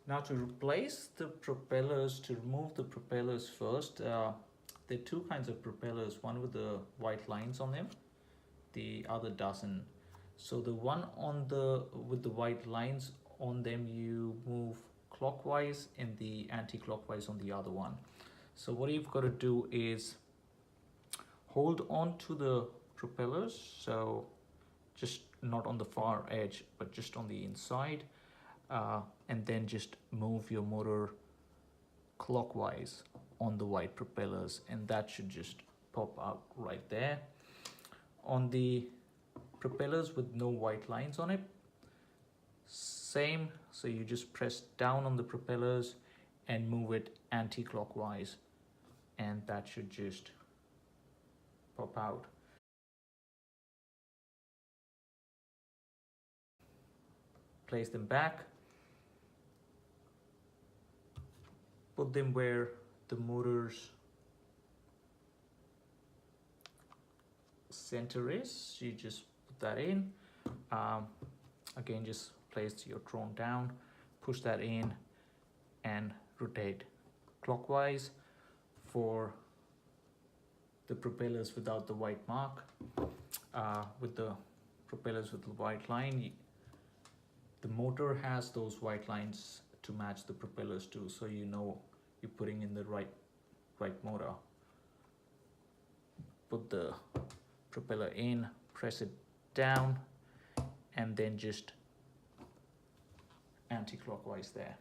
Now to replace the propellers, to remove the propellers first, there are two kinds of propellers, one with the white lines on them, the other doesn't. So the one on the with the white lines on them, you move clockwise and the anti-clockwise on the other one. So what you've got to do is hold on to the propellers, so just not on the far edge but just on the inside, and then just move your motor clockwise on the white propellers, and that should just pop out right there. On the propellers with no white lines on it, same, so you just press down on the propellers and move it anti-clockwise, and that should just pop out. Place them back, put them where the motor's center is. You just put that in. Again, just place your drone down, push that in and rotate clockwise. For the propellers without the white mark, with the propellers with the white line, the motor has those white lines to match the propellers too, so you know you're putting in the right motor. Put the propeller in, press it down, and then just anti-clockwise there.